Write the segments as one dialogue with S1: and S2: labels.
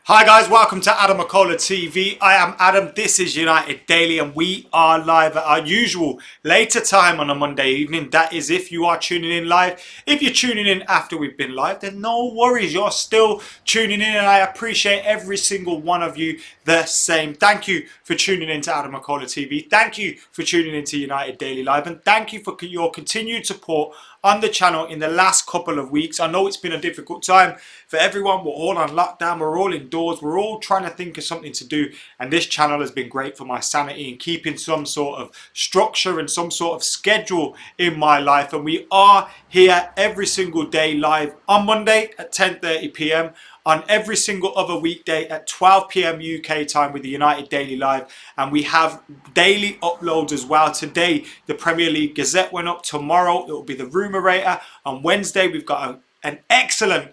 S1: Hi guys, welcome to Adam McKola TV. I am Adam, this is United Daily and we are live at our usual later time on a Monday evening. That is if you are tuning in live. If you're tuning in after we've been live, then no worries, you're still tuning in and I appreciate every single one of you the same. Thank you for tuning in to Adam McKola TV. Thank you for tuning in to United Daily Live and thank you for your continued support on the channel in the last couple of weeks. I know it's been a difficult time for everyone. We're all on lockdown, we're all indoors, we're all trying to think of something to do, and this channel has been great for my sanity and keeping some sort of structure and some sort of schedule in my life. And we are here every single day live on Monday at 10:30 p.m. on every single other weekday at 12 p.m. UK time with the United Daily Live, and we have daily uploads as well. Today the Premier League Gazette went up. Tomorrow it will be the rumour rater. On Wednesday we've got an excellent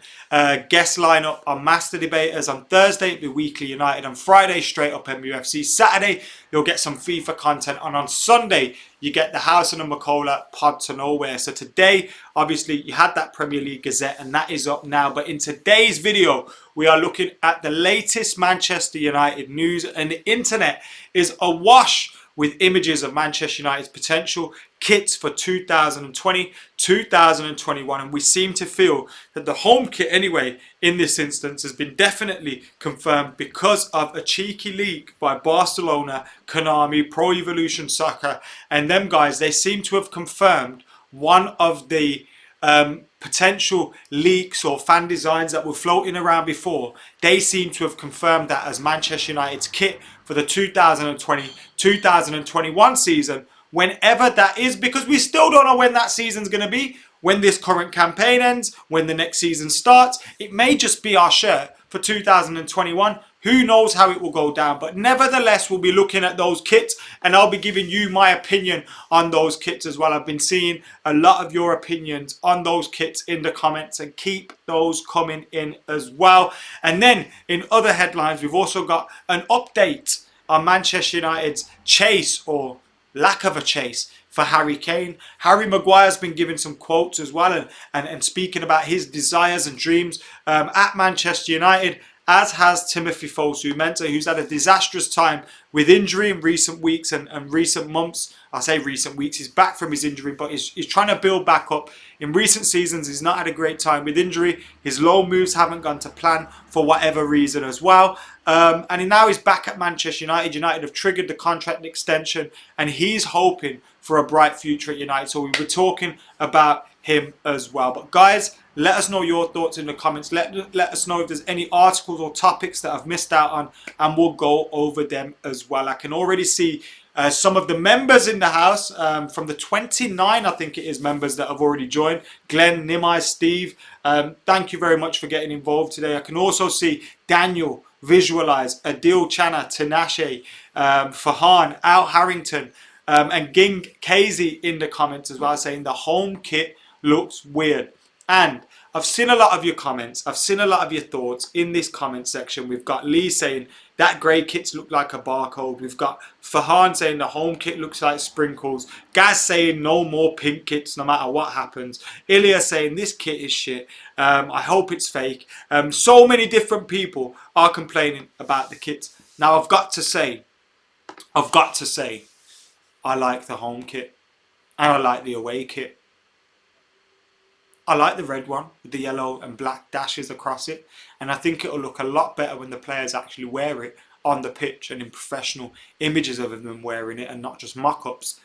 S1: guest lineup on Master Debaters. On Thursday it'll be Weekly United. On Friday straight up MUFC. Saturday you'll get some FIFA content, and on Sunday you get the House and the McKola Pod to Nowhere. So today obviously you had that Premier League Gazette and that is up now, but in today's video we are looking at the latest Manchester United news, and the internet is awash with images of Manchester United's potential kits for 2020-2021, and we seem to feel that the home kit anyway in this instance has been definitely confirmed because of a cheeky leak by Barcelona, Konami, Pro Evolution Soccer, and them guys. They seem to have confirmed one of the potential leaks or fan designs that were floating around before. They seem to have confirmed that as Manchester United's kit for the 2020-2021 season, whenever that is, because we still don't know when that season's going to be, when this current campaign ends, when the next season starts. It may just be our shirt for 2021. Who knows how it will go down, but nevertheless we'll be looking at those kits and I'll be giving you my opinion on those kits as well. I've been seeing a lot of your opinions on those kits in the comments, and keep those coming in as well. And then in other headlines we've also got an update on Manchester United's chase or lack of a chase for Harry Kane. Harry Maguire's been giving some quotes as well and speaking about his desires and dreams at Manchester United, as has Timothy Fosu-Mensah, who's had a disastrous time with injury in recent weeks and recent months. I say recent weeks, he's back from his injury, but he's trying to build back up. In recent seasons, he's not had a great time with injury. His loan moves haven't gone to plan for whatever reason as well. And now he's back at Manchester United. United have triggered the contract extension, and he's hoping for a bright future at United. So we were talking about him as well. But guys, let us know your thoughts in the comments. Let us know if there's any articles or topics that I've missed out on, and we'll go over them as well. I can already see some of the members in the house, from the 29, I think it is, members that have already joined. Glenn, Nimai, Steve, thank you very much for getting involved today. I can also see Daniel, Visualize, Adil Chana, Tinashe, Fahan, Al Harrington, and Ging Casey in the comments as well, saying the home kit looks weird. And I've seen a lot of your comments, I've seen a lot of your thoughts in this comment section. We've got Lee saying that grey kits look like a barcode. We've got Fahan saying the home kit looks like sprinkles. Gaz saying no more pink kits no matter what happens. Ilya saying this kit is shit. I hope it's fake. So many different people are complaining about the kits. Now I've got to say, I like the home kit and I like the away kit. I like the red one with the yellow and black dashes across it, and I think it'll look a lot better when the players actually wear it on the pitch and in professional images of them wearing it and not just mock-ups.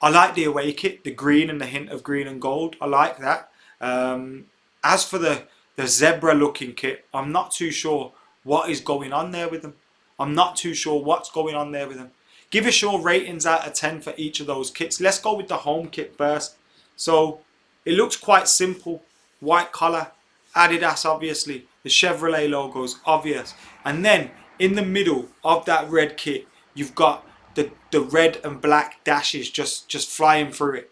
S1: I like the away kit, the green and the hint of green and gold. I like that. As for the zebra looking kit, I'm not too sure what is going on there with them. Give us your ratings out of 10 for each of those kits. Let's go with the home kit first. So it looks quite simple. White collar, Adidas obviously, the Chevrolet logo is obvious. And then in the middle of that red kit, you've got the red and black dashes just flying through it.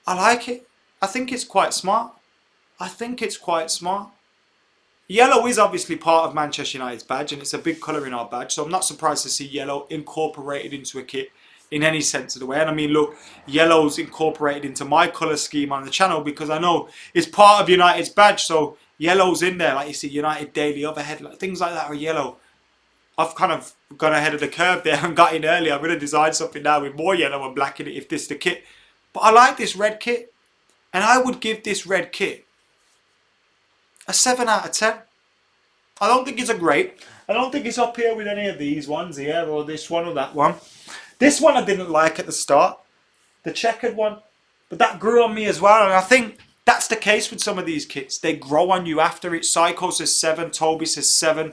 S1: I like it. I think it's quite smart. Yellow is obviously part of Manchester United's badge, and it's a big colour in our badge, so I'm not surprised to see yellow incorporated into a kit in any sense of the way. And I mean, look, yellow's incorporated into my colour scheme on the channel because I know it's part of United's badge, so Yellow's in there, like you see United Daily overhead, like things like that are yellow. I've kind of gone ahead of the curve there and got in early. I'm going to design something now with more yellow and black in it if this is the kit. But I like this red kit. And I would give this red kit a 7 out of 10. I don't think it's a great. I don't think it's up here with any of these ones here or this one or that one. This one I didn't like at the start. The checkered one. But that grew on me as well. And I think that's the case with some of these kits. They grow on you after it. Psycho says 7. Toby says 7.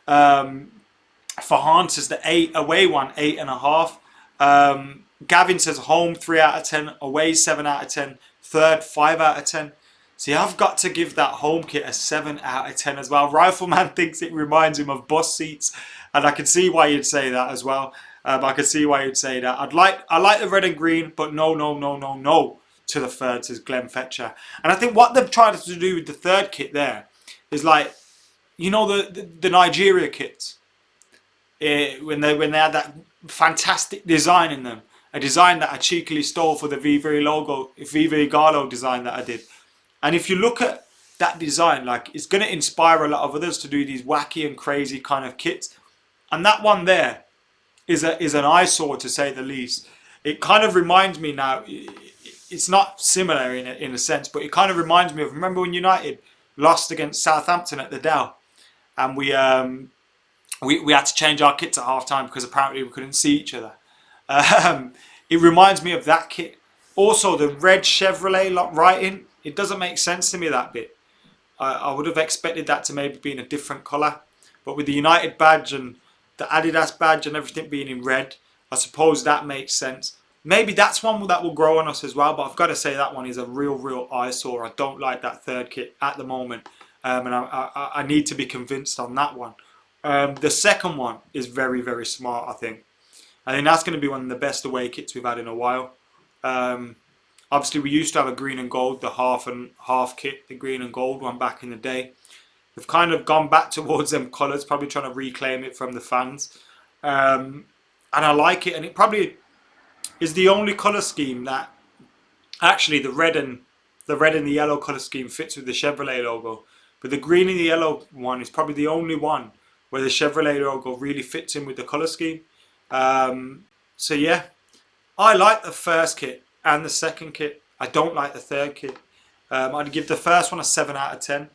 S1: Farhan says the 8. Away one, 8.5. Gavin says home 3 out of 10. Away 7 out of 10. Third 5 out of 10. See, I've got to give that home kit a 7 out of 10 as well. Rifleman thinks it reminds him of bus seats. And I can see why you'd say that as well. I can see why you'd say that. I like the red and green, but no to the third, says Glenn Fetcher. And I think what they've tried to do with the third kit there is like, you know, the Nigeria kits. When they had that fantastic design in them. A design that I cheekily stole for the Vivi Gallo design that I did. And if you look at that design, like, it's going to inspire a lot of others to do these wacky and crazy kind of kits. And that one there is an eyesore, to say the least. It kind of reminds me now, it's not similar in a sense, but it kind of reminds me of, remember when United lost against Southampton at the Dow? And we had to change our kits at half time because apparently we couldn't see each other. It reminds me of that kit. Also, the red Chevrolet writing, it doesn't make sense to me, that bit. I would have expected that to maybe be in a different colour. But with the United badge and the Adidas badge and everything being in red, I suppose that makes sense. Maybe that's one that will grow on us as well. But I've got to say that one is a real eyesore. I don't like that third kit at the moment. And I need to be convinced on that one. The second one is very smart, I think. I think that's going to be one of the best away kits we've had in a while. Obviously, we used to have a green and gold, the half and half kit, the green and gold one back in the day. We've kind of gone back towards them colours, probably trying to reclaim it from the fans. And I like it, and it probably is the only colour scheme that actually the red and the yellow colour scheme fits with the Chevrolet logo. But the green and the yellow one is probably the only one where the Chevrolet logo really fits in with the colour scheme. So yeah, I like the first kit and the second kit. I don't like the third kit. I'd give the first one a 7 out of 10.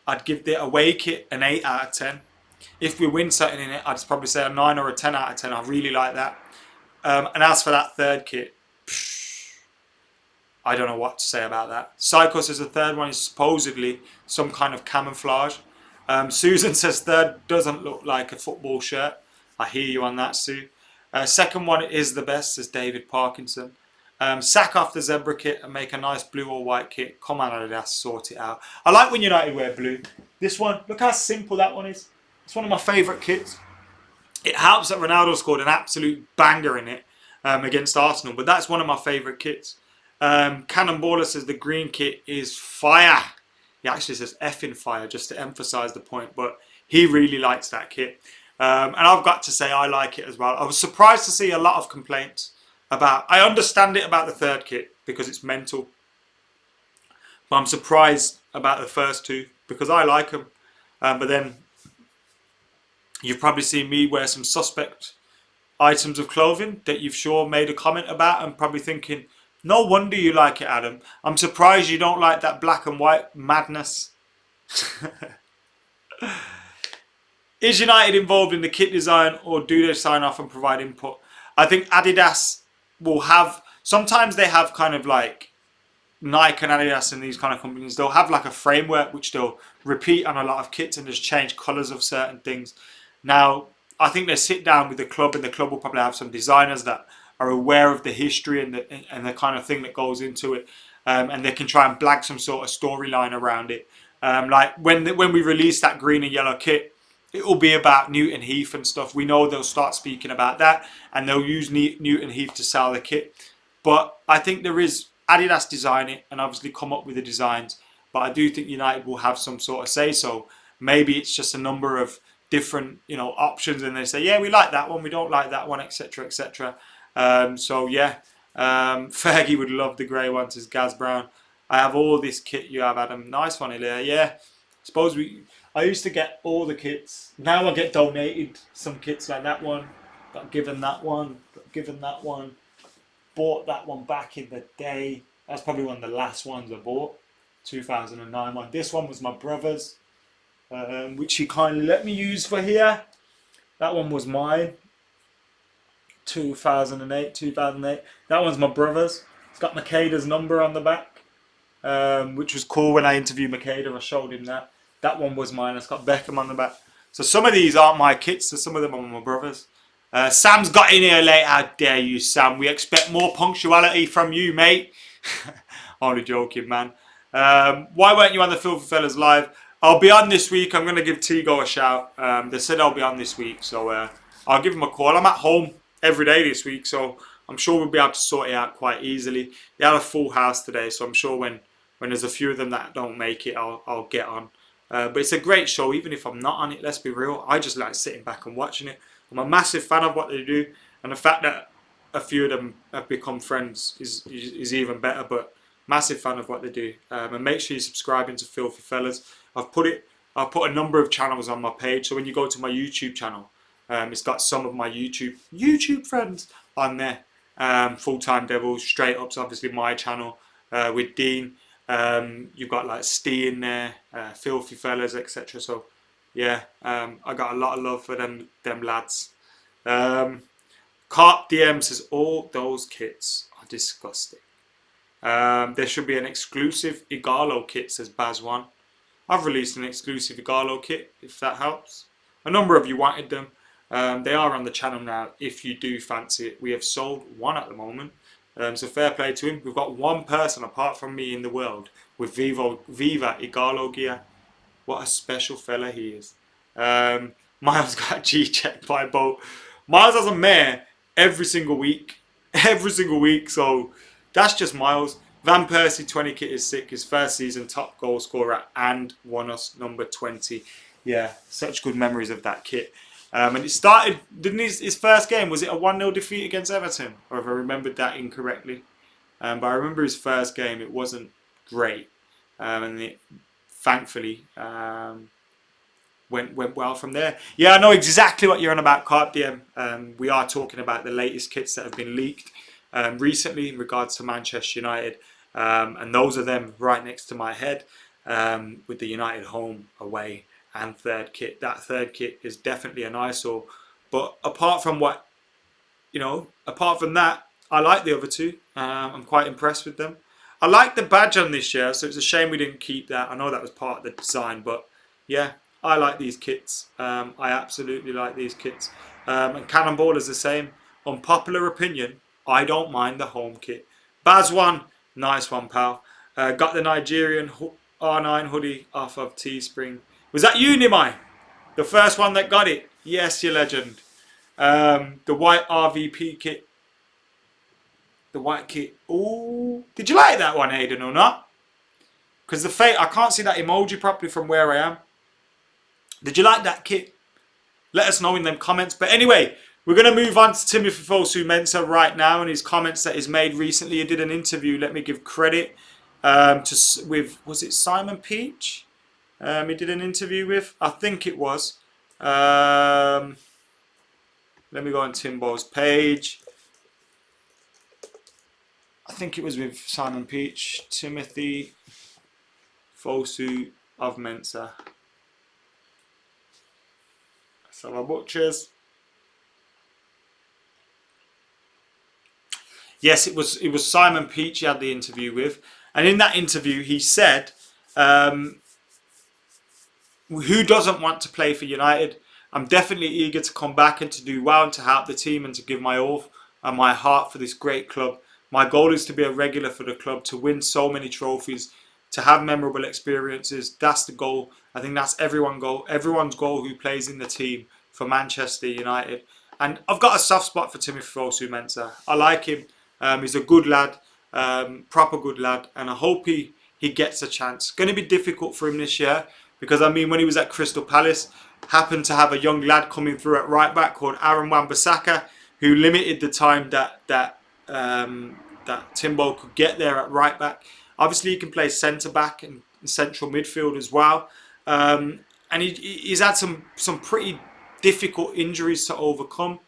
S1: I'd give the away kit an 8 out of 10. If we win something in it, I'd probably say a 9 or a 10 out of 10. I really like that. And as for that third kit, I don't know what to say about that. Psycho says the third one is supposedly some kind of camouflage. Susan says third doesn't look like a football shirt. I hear you on that, Sue. Second one is the best, says David Parkinson. Sack off the zebra kit and make a nice blue or white kit. Come on, Adidas, sort it out. I like when United wear blue. This one, look how simple that one is. It's one of my favourite kits. It helps that Ronaldo scored an absolute banger in it against Arsenal, but that's one of my favourite kits. Cannonballer says the green kit is fire. He actually says effing fire, just to emphasise the point, but he really likes that kit. And I've got to say I like it as well. I was surprised to see a lot of complaints about, I understand it about the third kit because it's mental, but I'm surprised about the first two because I like them. But then you've probably seen me wear some suspect items of clothing that you've sure made a comment about and probably thinking, no wonder you like it, Adam. I'm surprised you don't like that black and white madness. Is United involved in the kit design or do they sign off and provide input? I think Adidas will have, sometimes they have kind of like Nike and Adidas and these kind of companies, they'll have like a framework which they'll repeat on a lot of kits and just change colours of certain things. Now, I think they sit down with the club and the club will probably have some designers that are aware of the history and the kind of thing that goes into it, and they can try and blag some sort of storyline around it. Like when we release that green and yellow kit, it will be about Newton Heath and stuff. We know they'll start speaking about that, and they'll use Newton Heath to sell the kit. But I think there is Adidas design it and obviously come up with the designs. But I do think United will have some sort of say so. Maybe it's just a number of different, options, and they say, yeah, we like that one, we don't like that one, etc., etc. So yeah, Fergie would love the grey one, says Gaz Brown. I have all this kit you have, Adam. Nice one, Ilya. Yeah, Suppose I used to get all the kits. Now I get donated some kits like that one. Got given that one. Got given that one. Bought that one back in the day. That's probably one of the last ones I bought. 2009 one. This one was my brother's, which he kindly let me use for here. That one was mine. 2008. That one's my brother's. It's got Makeda's number on the back, which was cool when I interviewed Makeda. I showed him that. That one was mine. It's got Beckham on the back. So some of these aren't my kits, so some of them are my brother's. Sam's got in here late. How dare you, Sam? We expect more punctuality from you, mate. Only joking, man. Why weren't you on the Filthy Fellas live? I'll be on this week. I'm going to give Tigo a shout. They said I'll be on this week, so I'll give him a call. I'm at home every day this week, so I'm sure we'll be able to sort it out quite easily. They had a full house today, so I'm sure when there's a few of them that don't make it, I'll get on. But it's a great show, even if I'm not on it, let's be real. I just like sitting back and watching it. I'm a massive fan of what they do, and the fact that a few of them have become friends is even better, but massive fan of what they do. And make sure you're subscribing to Filthy Fellas. I've put a number of channels on my page, so when you go to my YouTube channel, it's got some of my YouTube friends on there. Full Time Devils, Straight Up's obviously my channel with Dean. You've got like Stee in there, Filthy Fellas, etc. So yeah, I got a lot of love for them lads. Carp DM says all those kits are disgusting. There should be an exclusive Igalo kit, says Baz1. I've released an exclusive Igalo kit, if that helps. A number of you wanted them. They are on the channel now, if you do fancy it. We have sold one at the moment. So fair play to him. We've got one person apart from me in the world with Viva Igalo gear. What a special fella he is. Miles got G-checked by Bo. Miles has a mare every single week. Every single week. So that's just Miles. Van Persie 20 kit is sick. His first season top goal scorer and won us number 20. Yeah, such good memories of that kit. And it started, didn't his first game, was it a 1-0 defeat against Everton? Or if I remembered that incorrectly. But I remember his first game, it wasn't great. And it thankfully went well from there. Yeah, I know exactly what you're on about, Carp DM. We are talking about the latest kits that have been leaked recently in regards to Manchester United. And those are them right next to my head with the United home, away and third kit. That third kit is definitely an eyesore. But apart from that, I like the other two. I'm quite impressed with them. I like the badge on this year, so it's a shame we didn't keep that. I know that was part of the design, but yeah, I like these kits. I absolutely like these kits. And Cannonball is the same. Unpopular opinion, I don't mind the home kit. Baz1, nice one, pal. Got the Nigerian R9 hoodie off of Teespring. Was that you, Nimai? The first one that got it? Yes, you legend. The white RVP kit. The white kit. Ooh. Did you like that one, Hayden, or not? Because I can't see that emoji properly from where I am. Did you like that kit? Let us know in them comments. But anyway, we're going to move on to Timothy Fosu-Mensah right now and his comments that he's made recently. He did an interview, let me give credit, with, was it Simon Peach? He did an interview with, I think it was. Let me go on Timbo's page. I think it was with Simon Peach, Timothy Fosu of Mensah. So our butchers. Yes, it was Simon Peach he had the interview with, and in that interview he said, "Who doesn't want to play for United? I'm definitely eager to come back and to do well and to help the team and to give my all and my heart for this great club. My goal is to be a regular for the club, to win so many trophies, to have memorable experiences. That's the goal. I think that's everyone's goal who plays in the team for Manchester United." And I've got a soft spot for Timothy Fosu-Mensah. I like him. He's a good lad, proper good lad, and I hope he gets a chance. Going to be difficult for him this year because, I mean, when he was at Crystal Palace, happened to have a young lad coming through at right back called Aaron Wan-Bissaka, who limited the time that Timbo could get there at right back. Obviously, he can play centre back and central midfield as well. And he's had some pretty difficult injuries to overcome.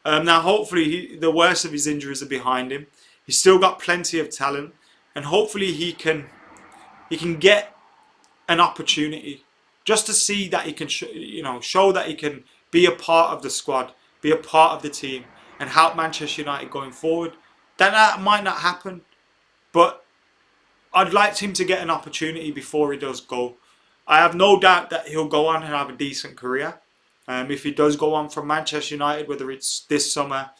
S1: Now, hopefully, the worst of his injuries are behind him. He's still got plenty of talent, and hopefully, he can get an opportunity just to see that he can, show that he can be a part of the squad, be a part of the team, and help Manchester United going forward. That might not happen, but I'd like him to get an opportunity before he does go. I have no doubt that he'll go on and have a decent career. If he does go on from Manchester United, whether it's this summer,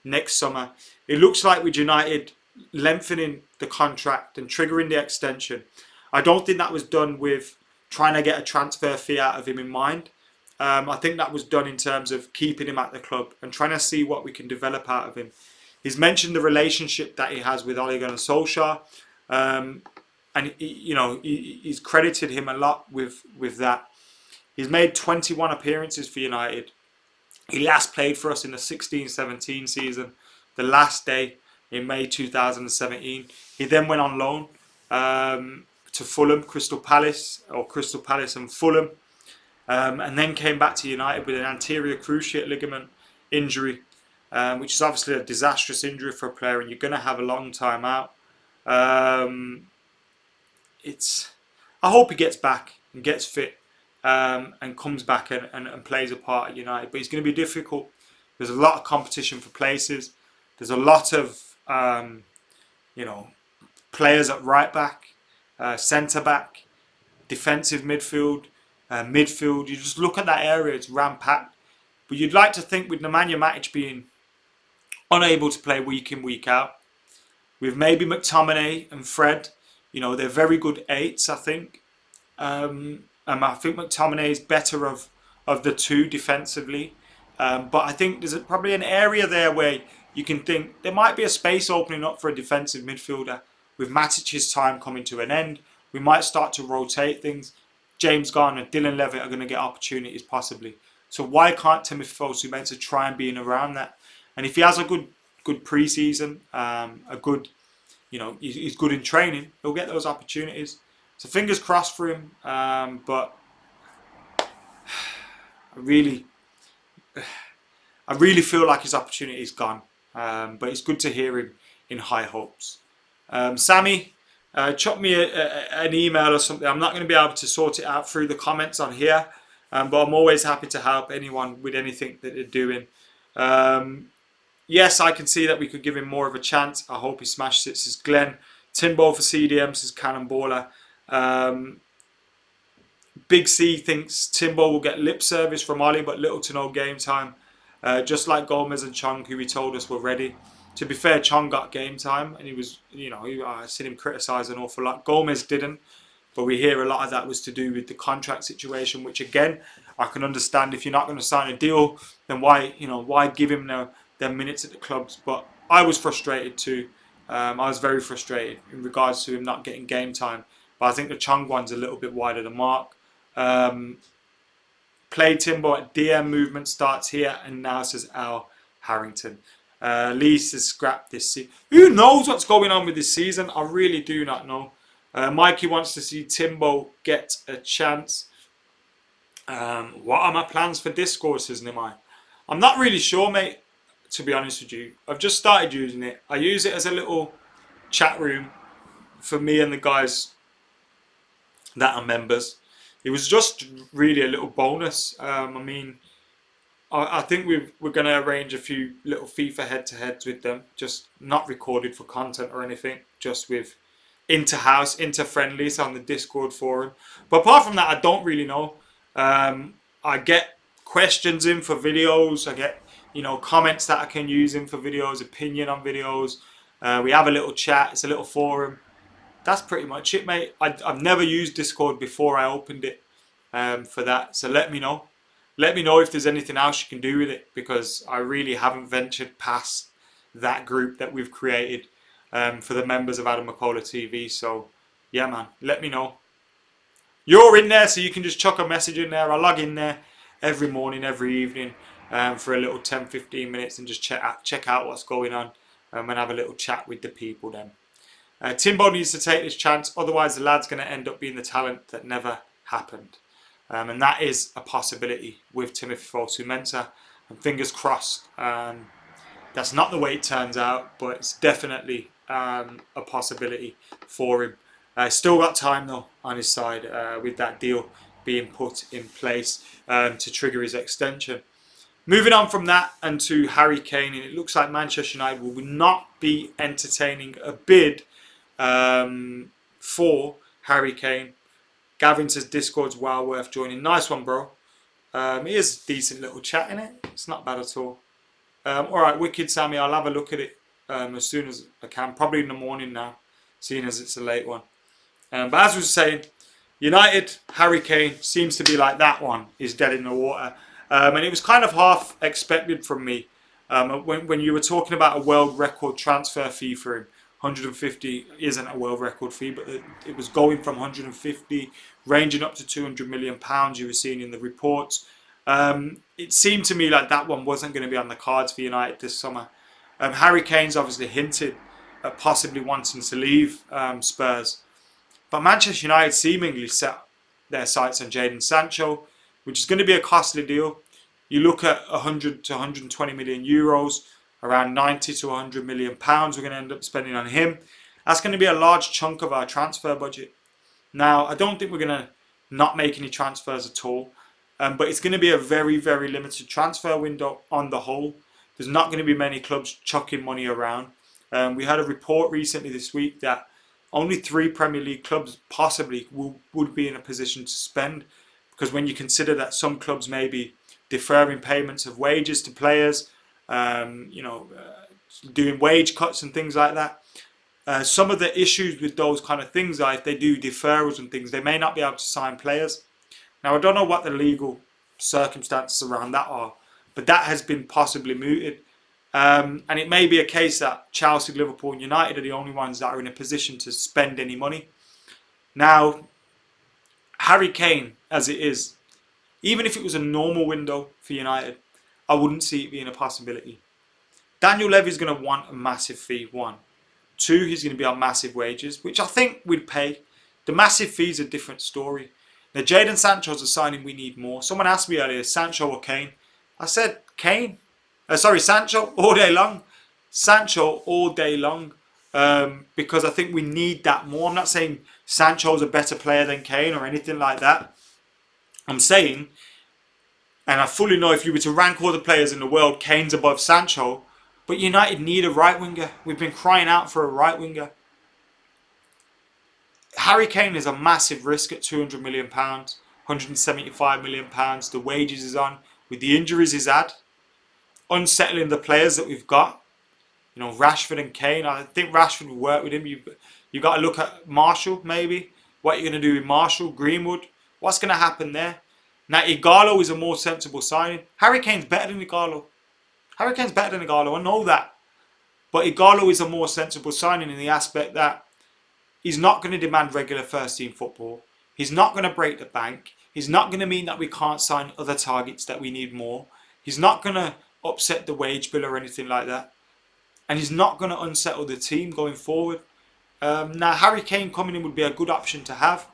S1: next summer, it looks like with United lengthening the contract and triggering the extension, I don't think that was done with trying to get a transfer fee out of him in mind. I think that was done in terms of keeping him at the club and trying to see what we can develop out of him. He's mentioned the relationship that he has with Ole Gunnar Solskjaer, and he's credited him a lot with that. He's made 21 appearances for United. He last played for us in the 16-17 season, the last day in May 2017. He then went on loan to Fulham, Crystal Palace and Fulham, and then came back to United with an anterior cruciate ligament injury, which is obviously a disastrous injury for a player, and you're going to have a long time out. I hope he gets back and gets fit and comes back and plays a part at United. But it's going to be difficult. There's a lot of competition for places. There's a lot of players at right back, centre back, defensive midfield, midfield. You just look at that area; it's ram-packed. But you'd like to think with Nemanja Matic being unable to play week in, week out, with maybe McTominay and Fred, they're very good eights, I think. And I think McTominay is better of the two defensively. But I think there's probably an area there where you can think there might be a space opening up for a defensive midfielder. With Matic's time coming to an end, we might start to rotate things. James Garner, Dylan Levitt are going to get opportunities possibly. So why can't Timothy Fosu-Mensah try and be in around that? And if he has a good pre-season, he's good in training, he'll get those opportunities. So fingers crossed for him. But I really feel like his opportunity is gone. But it's good to hear him in high hopes. Sammy, chuck me an email or something. I'm not going to be able to sort it out through the comments on here. But I'm always happy to help anyone with anything that they're doing. Yes, I can see that we could give him more of a chance. I hope he smashes it. Says Glenn. Timbo for CDM, says Cannonballer. Big C thinks Timbo will get lip service from Ollie, but little to no game time. Just like Gomez and Chong, who he told us were ready. To be fair, Chong got game time, and he was, I seen him criticise an awful lot. Gomez didn't, but we hear a lot of that was to do with the contract situation, which again, I can understand. If you're not going to sign a deal, then why give him their minutes at the clubs? But I was frustrated too. I was very frustrated in regards to him not getting game time. But I think the Chong one's a little bit wide of the mark. Play Timbo at DM movement starts here and now, says Al Harrington. Lee says scrap this season. Who knows what's going on with this season? I really do not know. Mikey wants to see Timbo get a chance. What are my plans for Discord, says Nimai? I'm not really sure, mate, to be honest with you. I've just started using it. I use it as a little chat room for me and the guys that are members. It was just really a little bonus. I think we're going to arrange a few little FIFA head-to-heads with them, just not recorded for content or anything, just with inter-house, inter-friendlies on the Discord forum. But apart from that, I don't really know. I get questions in for videos. I get, comments that I can use in for videos, opinion on videos. We have a little chat. It's a little forum. That's pretty much it, mate. I've never used Discord before I opened it for that. So let me know. Let me know if there's anything else you can do with it, because I really haven't ventured past that group that we've created for the members of Adam McKola TV. So, yeah, man, let me know. You're in there, so you can just chuck a message in there. I log in there every morning, every evening for a little 10-15 minutes and just check out what's going on and have a little chat with the people then. Timbo needs to take this chance, otherwise the lad's going to end up being the talent that never happened. And that is a possibility with Timothy Fosu-Mensah. And fingers crossed, that's not the way it turns out, but it's definitely a possibility for him. Still got time though on his side with that deal being put in place to trigger his extension. Moving on from that and to Harry Kane, and it looks like Manchester United will not be entertaining a bid for Harry Kane. Gavin says Discord's well worth joining. Nice one, bro. It is a decent little chat in it. It's not bad at all. Alright, wicked Sammy, I'll have a look at it as soon as I can. Probably in the morning now, seeing as it's a late one. But as I was saying, United, Harry Kane seems to be like that one is dead in the water. And it was kind of half expected from me when you were talking about a world record transfer fee for him. 150 isn't a world record fee, but it was going from 150, ranging up to 200 million pounds. You were seeing in the reports. It seemed to me like that one wasn't going to be on the cards for United this summer. Harry Kane's obviously hinted at possibly wanting to leave Spurs. But Manchester United seemingly set their sights on Jadon Sancho, which is going to be a costly deal. You look at 100 to 120 million euros, around 90 to 100 million pounds we're going to end up spending on him. That's going to be a large chunk of our transfer budget. Now, I don't think we're going to not make any transfers at all, but it's going to be a very, very limited transfer window on the whole. There's not going to be many clubs chucking money around. We had a report recently this week that only 3 Premier League clubs possibly would be in a position to spend, because when you consider that some clubs may be deferring payments of wages to players, doing wage cuts and things like that. Some of the issues with those kind of things are if they do deferrals and things, they may not be able to sign players. Now, I don't know what the legal circumstances around that are, but that has been possibly mooted. And it may be a case that Chelsea, Liverpool and United are the only ones that are in a position to spend any money. Now, Harry Kane, as it is, even if it was a normal window for United, I wouldn't see it being a possibility. Daniel Levy's going to want a massive fee, 1. 2, he's going to be on massive wages, which I think we'd pay. The massive fee's a different story. Now, Jadon Sancho's a signing we need more. Someone asked me earlier, Sancho or Kane? I said Kane. Sancho all day long. Sancho all day long. Because I think we need that more. I'm not saying Sancho's a better player than Kane or anything like that. I'm saying, and I fully know if you were to rank all the players in the world, Kane's above Sancho. But United need a right winger. We've been crying out for a right winger. Harry Kane is a massive risk at £200 million, £175 million. The wages he's on, with the injuries he's had, unsettling the players that we've got. Rashford and Kane. I think Rashford will work with him. You've got to look at Marshall, maybe. What you're going to do with Marshall, Greenwood. What's going to happen there? Now, Ighalo is a more sensible signing. Harry Kane's better than Ighalo. Harry Kane's better than Ighalo. I know that. But Ighalo is a more sensible signing in the aspect that he's not going to demand regular first team football. He's not going to break the bank. He's not going to mean that we can't sign other targets that we need more. He's not going to upset the wage bill or anything like that. And he's not going to unsettle the team going forward. Now, Harry Kane coming in would be a good option to have.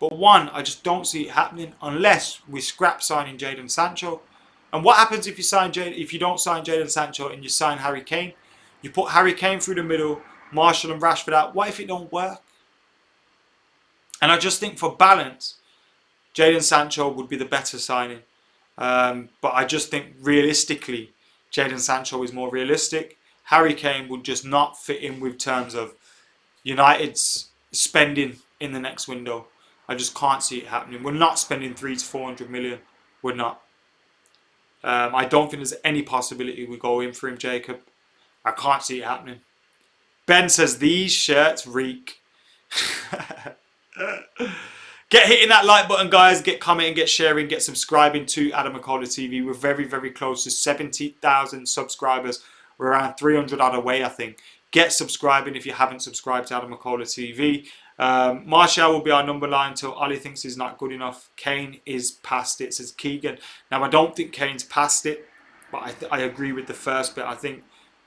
S1: But 1, I just don't see it happening unless we scrap signing Jadon Sancho. And what happens if you don't sign Jadon Sancho and you sign Harry Kane? You put Harry Kane through the middle, Marshall and Rashford out. What if it don't work? And I just think for balance, Jadon Sancho would be the better signing. But I just think realistically, Jadon Sancho is more realistic. Harry Kane would just not fit in with terms of United's spending in the next window. I just can't see it happening. We're not spending 300 to 400 million. We're not. I don't think there's any possibility we go in for him, Jacob. I can't see it happening. Ben says, these shirts reek. Get hitting that like button, guys. Get commenting, get sharing, get subscribing to Adam McKola TV. We're very, very close to 70,000 subscribers. We're around 300 odd away, I think. Get subscribing if you haven't subscribed to Adam McKola TV. Martial will be our number 9 until Ollie thinks he's not good enough. Kane is past it, says Keegan. Now, I don't think Kane's past it, but I agree with the first bit. I think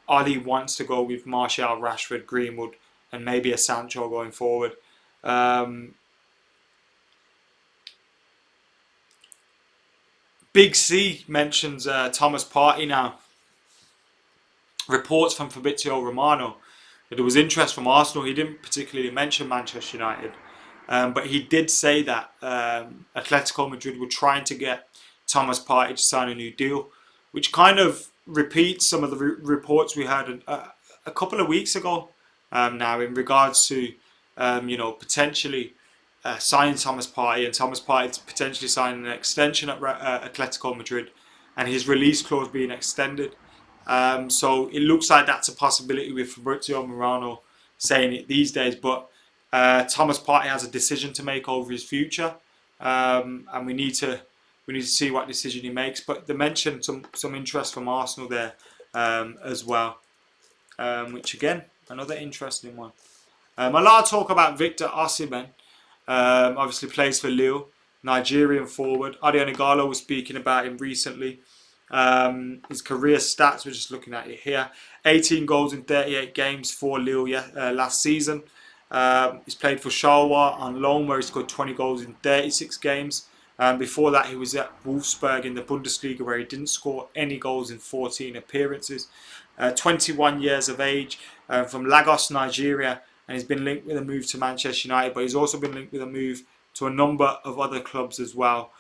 S1: Ollie wants to go with Martial, Rashford, Greenwood, and maybe a Sancho going forward. Big C mentions Thomas Partey now. Reports from Fabrizio Romano that there was interest from Arsenal. He didn't particularly mention Manchester United, but he did say that Atletico Madrid were trying to get Thomas Partey to sign a new deal, which kind of repeats some of the reports we had a couple of weeks ago now in regards to potentially signing Thomas Partey and Thomas Partey potentially signing an extension at Atletico Madrid and his release clause being extended. So it looks like that's a possibility with Fabrizio Romano saying it these days. But Thomas Partey has a decision to make over his future, and we need to see what decision he makes. But they mentioned some interest from Arsenal there as well, which again another interesting one. A lot of talk about Victor Osimhen. Obviously plays for Lille, Nigerian forward. Odion Igalo was speaking about him recently. His career stats, we're just looking at it here. 18 goals in 38 games for Lille last season. He's played for Charleroi on loan where he scored 20 goals in 36 games. Before that he was at Wolfsburg in the Bundesliga where he didn't score any goals in 14 appearances. 21 years of age, from Lagos, Nigeria, and he's been linked with a move to Manchester United, but he's also been linked with a move to a number of other clubs as well.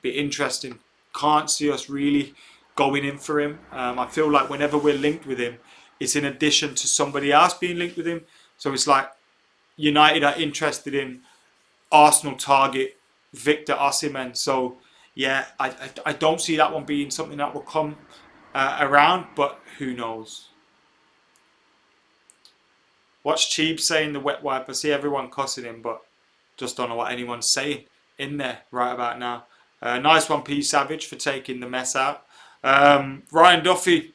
S1: Be interesting. Can't see us really going in for him. I feel like whenever we're linked with him, it's in addition to somebody else being linked with him. So it's like United are interested in Arsenal target Victor Osimhen. So yeah, I don't see that one being something that will come around, but who knows. Watch Cheeb saying the wet wipe. I see everyone cussing him, but just don't know what anyone's saying in there right about now. Nice one, P Savage, for taking the mess out. Ryan Duffy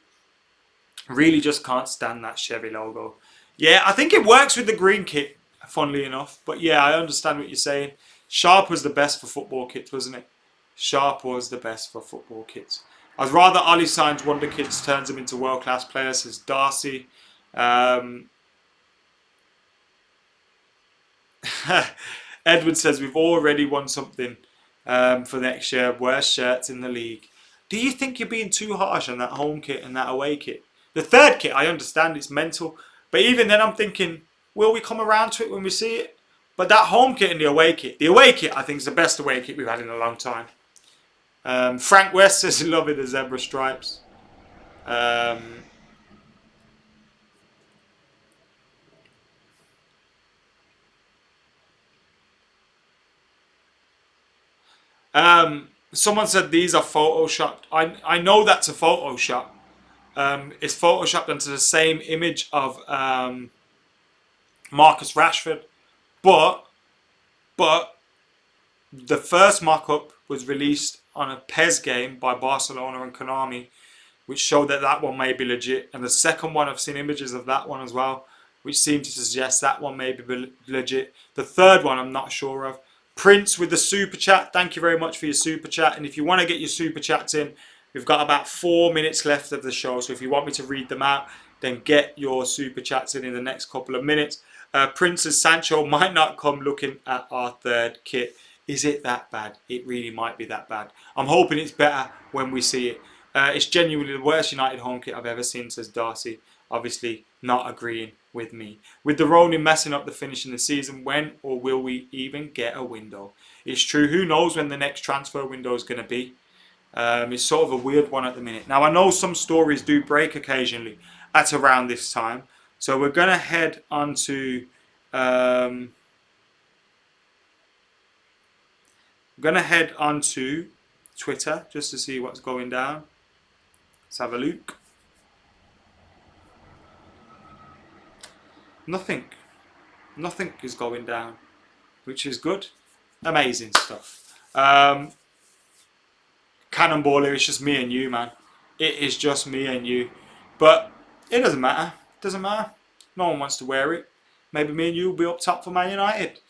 S1: really just can't stand that Chevy logo. Yeah, I think it works with the green kit, funnily enough. But yeah, I understand what you're saying. Sharp was the best for football kits, wasn't it? Sharp was the best for football kits. I'd rather Ollie signs Wonder Kids, turns them into world-class players, says Darcy. Edward says we've already won something for next year. Worst shirts in the league. Do you think you're being too harsh on that home kit and that away kit? The third kit, I understand it's mental, but even then I'm thinking, will we come around to it when we see it? But that home kit and the away kit I think is the best away kit we've had in a long time. Frank West says he loves the zebra stripes. Someone said these are photoshopped. I know that's a Photoshop. It's photoshopped onto the same image of Marcus Rashford, but the first mock-up was released on a PES game by Barcelona and Konami, which showed that one may be legit. And the second one, I've seen images of that one as well, which seem to suggest that one may be legit. The third one, I'm not sure of. Prince with the super chat. Thank you very much for your super chat. And if you want to get your super chats in, we've got about 4 minutes left of the show. So if you want me to read them out, then get your super chats in the next couple of minutes. Prince's Sancho might not come looking at our third kit. Is it that bad? It really might be that bad. I'm hoping it's better when we see it. It's genuinely the worst United home kit I've ever seen, says Darcy. Obviously not agreeing with me. With the Ronin messing up the finish in the season, when or will we even get a window? It's true, who knows when the next transfer window is going to be. It's sort of a weird one at the minute. Now I know some stories do break occasionally at around this time. So we're going to head on to... I'm going to head on to Twitter just to see what's going down. Let's have a look. Nothing is going down, which is good. Amazing stuff. Cannonballer, it's just me and you, man. It is just me and you. But it doesn't matter. It doesn't matter. No one wants to wear it. Maybe me and you will be up top for Man United.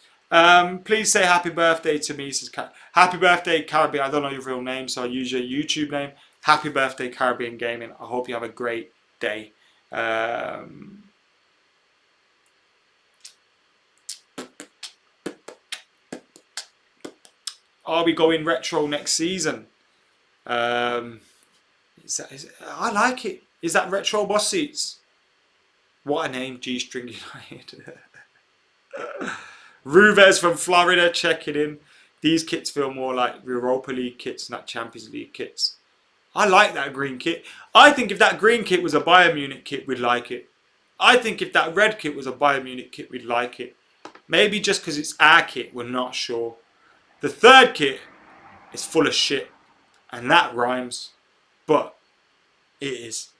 S1: Please say happy birthday to me. Says happy birthday, Caribbean. I don't know your real name, so I'll use your YouTube name. Happy birthday, Caribbean Gaming. I hope you have a great day. Are we going retro next season? I like it. Is that retro bus seats? What a name, G-String United. Ruves from Florida checking in. These kits feel more like Europa League kits, not Champions League kits. I like that green kit. I think if that green kit was a Bayern Munich kit, we'd like it. I think if that red kit was a Bayern Munich kit, we'd like it. Maybe just because it's our kit, we're not sure. The third kit is full of shit. And that rhymes. But it is.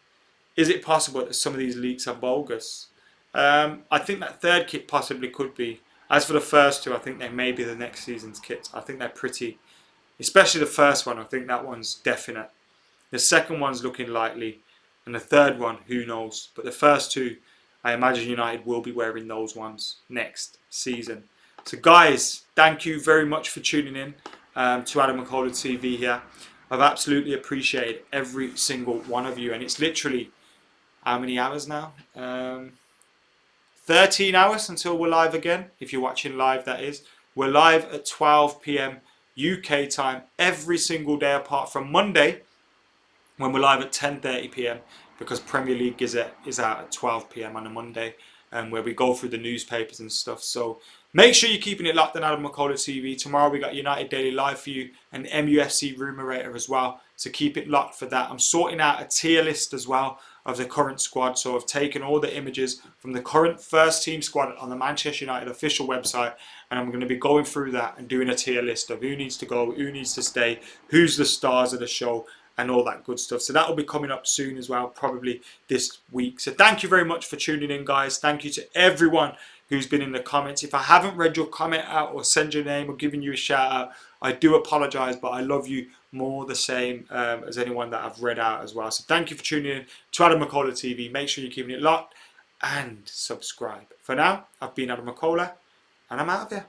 S1: Is it possible that some of these leaks are bogus? I think that third kit possibly could be. As for the first two, I think they may be the next season's kits. I think they're pretty, especially the first one. I think that one's definite. The second one's looking likely, and the third one, who knows? But the first two, I imagine United will be wearing those ones next season. So guys, thank you very much for tuning in to Adam McKola TV here. I've absolutely appreciated every single one of you, and it's literally how many hours now? 13 hours until we're live again. If you're watching live, that is. We're live at 12 PM UK time every single day apart from Monday, when we're live at 10:30 PM, because Premier League Gazette is out at 12 PM on a Monday, where we go through the newspapers and stuff. So make sure you're keeping it locked on Adam McKola TV. Tomorrow we got United Daily Live for you and MUFC Rumourator as well. So keep it locked for that. I'm sorting out a tier list as well of the current squad. So I've taken all the images from the current first team squad on the Manchester United official website, and I'm going to be going through that and doing a tier list of who needs to go, who needs to stay, who's the stars of the show, and all that good stuff. So that will be coming up soon as well, probably this week. So thank you very much for tuning in, guys. Thank you to everyone who's been in the comments. If I haven't read your comment out or send your name or given you a shout out, I do apologise, but I love you more the same as anyone that I've read out as well. So thank you for tuning in to Adam McKola TV. Make sure you're keeping it locked and subscribe. For now, I've been Adam McKola, and I'm out of here.